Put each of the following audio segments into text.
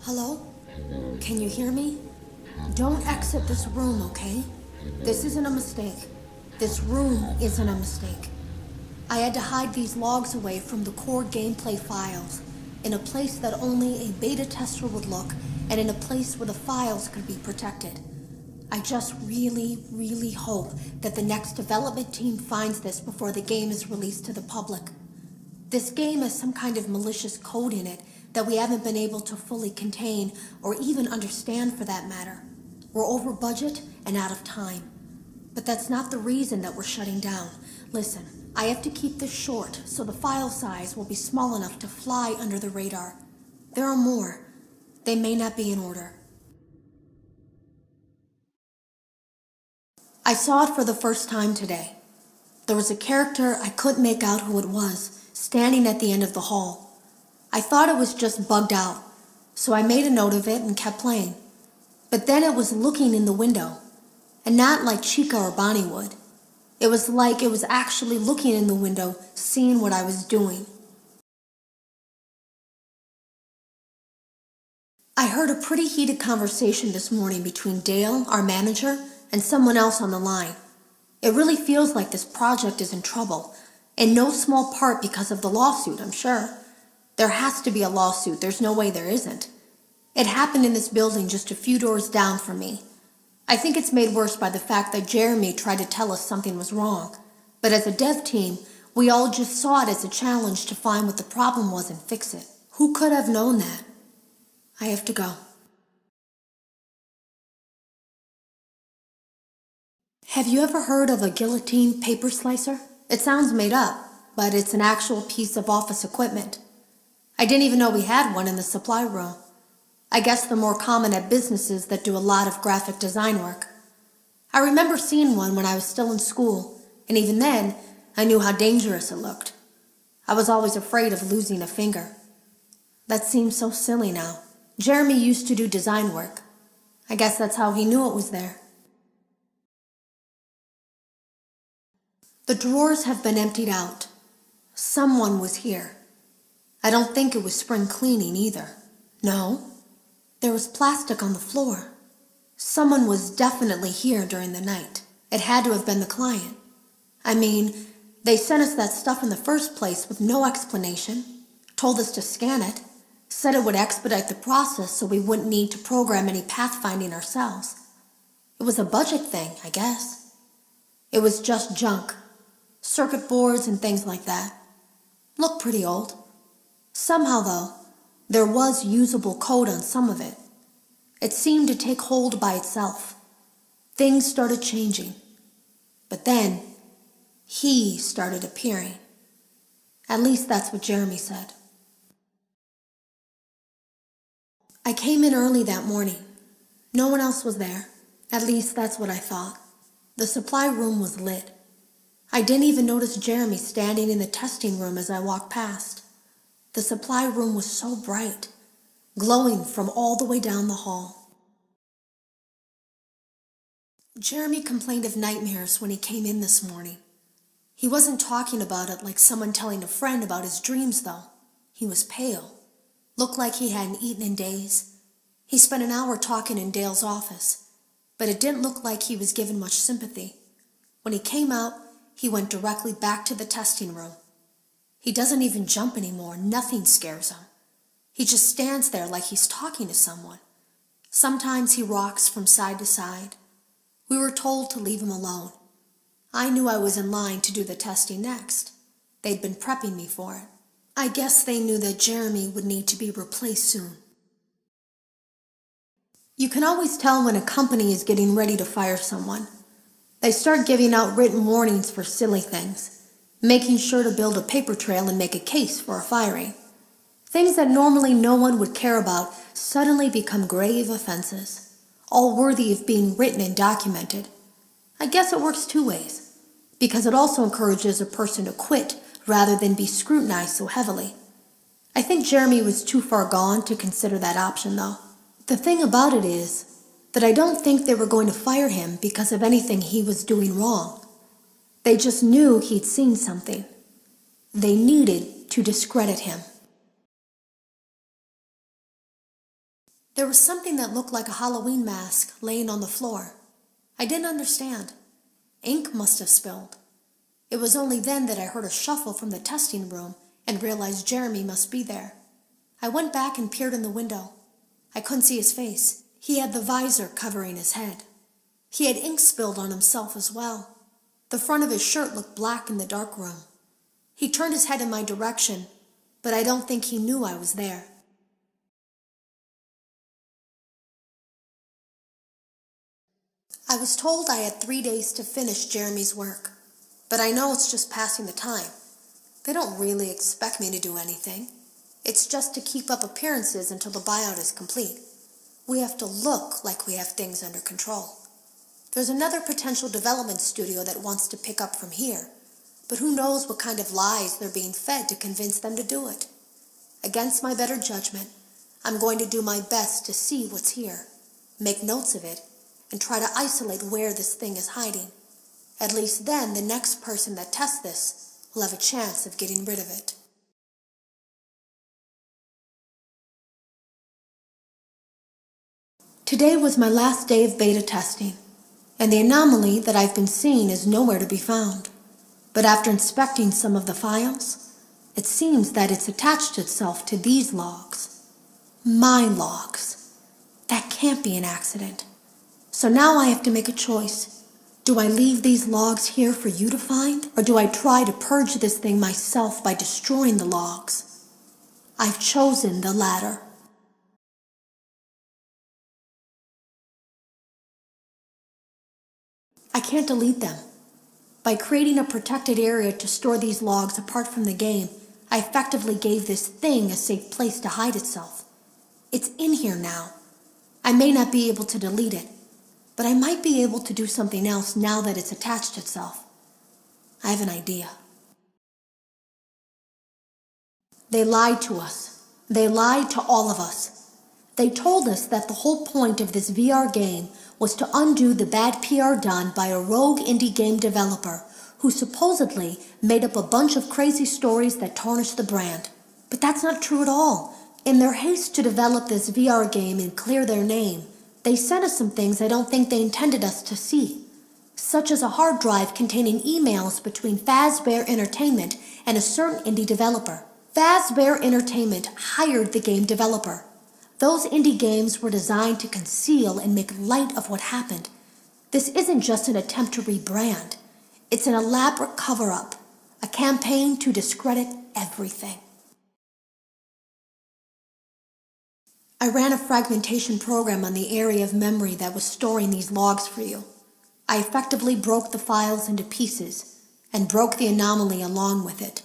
Hello? Can you hear me? Don't exit this room, okay? This isn't a mistake. This room isn't a mistake. I had to hide these logs away from the core gameplay files, in a place that only a beta tester would look, and in a place where the files could be protected. I just really hope that the next development team finds this before the game is released to the public. This game has some kind of malicious code in it that we haven't been able to fully contain or even understand for that matter. We're over budget and out of time. But that's not the reason that we're shutting down. Listen, I have to keep this short so the file size will be small enough to fly under the radar. There are more. They may not be in order. I saw it for the first time today. There was a character I couldn't make out who it was, standing at the end of the hall. I thought it was just bugged out, so I made a note of it and kept playing. But then it was looking in the window, and not like Chica or Bonnie would. It was like it was actually looking in the window, seeing what I was doing. I heard a pretty heated conversation this morning between Dale, our manager, and someone else on the line. It really feels like this project is in trouble, in no small part because of the lawsuit, I'm sure. There has to be a lawsuit, there's no way there isn't. It happened in this building just a few doors down from me. I think it's made worse by the fact that Jeremy tried to tell us something was wrong. But as a dev team, we all just saw it as a challenge to find what the problem was and fix it. Who could have known that? I have to go. Have you ever heard of a guillotine paper slicer? It sounds made up, but it's an actual piece of office equipment. I didn't even know we had one in the supply room. I guess they're more common at businesses that do a lot of graphic design work. I remember seeing one when I was still in school, and even then, I knew how dangerous it looked. I was always afraid of losing a finger. That seems so silly now. Jeremy used to do design work. I guess that's how he knew it was there. The drawers have been emptied out. Someone was here. I don't think it was spring cleaning either. No, there was plastic on the floor. Someone was definitely here during the night. It had to have been the client. I mean, they sent us that stuff in the first place with no explanation, told us to scan it, said it would expedite the process so we wouldn't need to program any pathfinding ourselves. It was a budget thing, I guess. It was just junk. Circuit boards and things like that. Looked pretty old. Somehow, though, there was usable code on some of it. It seemed to take hold by itself. Things started changing. But then, he started appearing. At least that's what Jeremy said. I came in early that morning. No one else was there. At least that's what I thought. The supply room was lit. I didn't even notice Jeremy standing in the testing room as I walked past. The supply room was so bright, glowing from all the way down the hall. Jeremy complained of nightmares when he came in this morning. He wasn't talking about it like someone telling a friend about his dreams, though. He was pale, looked like he hadn't eaten in days. He spent an hour talking in Dale's office, but it didn't look like he was given much sympathy. When he came out, he went directly back to the testing room. He doesn't even jump anymore. Nothing scares him. He just stands there like he's talking to someone. Sometimes he rocks from side to side. We were told to leave him alone. I knew I was in line to do the testing next. They'd been prepping me for it. I guess they knew that Jeremy would need to be replaced soon. You can always tell when a company is getting ready to fire someone. They start giving out written warnings for silly things, making sure to build a paper trail and make a case for a firing. Things that normally no one would care about suddenly become grave offenses, all worthy of being written and documented. I guess it works two ways, because it also encourages a person to quit rather than be scrutinized so heavily. I think Jeremy was too far gone to consider that option, though. The thing about it is that I don't think they were going to fire him because of anything he was doing wrong. They just knew he'd seen something. They needed to discredit him. There was something that looked like a Halloween mask laying on the floor. I didn't understand. Ink must have spilled. It was only then that I heard a shuffle from the testing room and realized Jeremy must be there. I went back and peered in the window. I couldn't see his face. He had the visor covering his head. He had ink spilled on himself as well. The front of his shirt looked black in the dark room. He turned his head in my direction, but I don't think he knew I was there. I was told I had 3 days to finish Jeremy's work, but I know it's just passing the time. They don't really expect me to do anything. It's just to keep up appearances until the buyout is complete. We have to look like we have things under control. There's another potential development studio that wants to pick up from here, but who knows what kind of lies they're being fed to convince them to do it. Against my better judgment, I'm going to do my best to see what's here, make notes of it, and try to isolate where this thing is hiding. At least then the next person that tests this will have a chance of getting rid of it. Today was my last day of beta testing, and the anomaly that I've been seeing is nowhere to be found. But after inspecting some of the files, it seems that it's attached itself to these logs. My logs. That can't be an accident. So now I have to make a choice. Do I leave these logs here for you to find, or do I try to purge this thing myself by destroying the logs? I've chosen the latter. I can't delete them. By creating a protected area to store these logs apart from the game, I effectively gave this thing a safe place to hide itself. It's in here now. I may not be able to delete it, but I might be able to do something else now that it's attached itself. I have an idea. They lied to us. They lied to all of us. They told us that the whole point of this VR game was to undo the bad PR done by a rogue indie game developer who supposedly made up a bunch of crazy stories that tarnished the brand. But that's not true at all. In their haste to develop this VR game and clear their name, they sent us some things I don't think they intended us to see, such as a hard drive containing emails between Fazbear Entertainment and a certain indie developer. Fazbear Entertainment hired the game developer. Those indie games were designed to conceal and make light of what happened. This isn't just an attempt to rebrand. It's an elaborate cover-up, a campaign to discredit everything. I ran a fragmentation program on the area of memory that was storing these logs for you. I effectively broke the files into pieces and broke the anomaly along with it.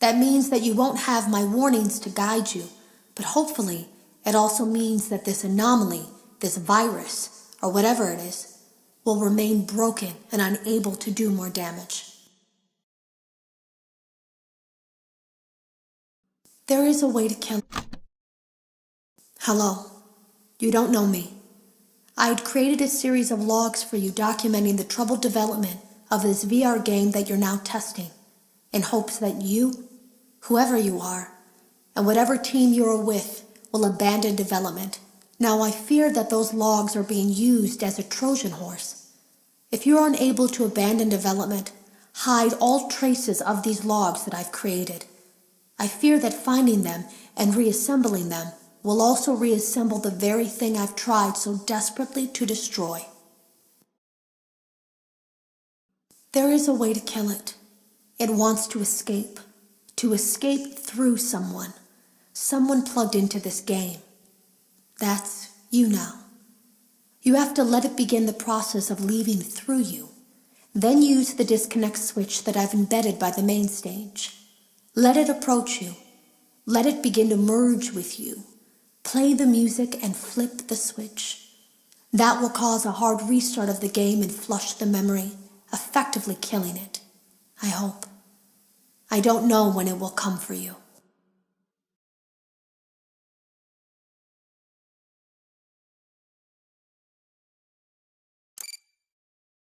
That means that you won't have my warnings to guide you, but hopefully it also means that this anomaly, this virus, or whatever it is, will remain broken and unable to do more damage. There is a way to kill. Hello. You don't know me. I had created a series of logs for you documenting the troubled development of this VR game that you're now testing, in hopes that you, whoever you are, and whatever team you are with, will abandon development. Now I fear that those logs are being used as a Trojan horse. If you are unable to abandon development, hide all traces of these logs that I've created. I fear that finding them and reassembling them will also reassemble the very thing I've tried so desperately to destroy. There is a way to kill it. It wants to escape through someone. Someone plugged into this game. That's you now. You have to let it begin the process of leaving through you. Then use the disconnect switch that I've embedded by the main stage. Let it approach you. Let it begin to merge with you. Play the music and flip the switch. That will cause a hard restart of the game and flush the memory, effectively killing it. I hope. I don't know when it will come for you.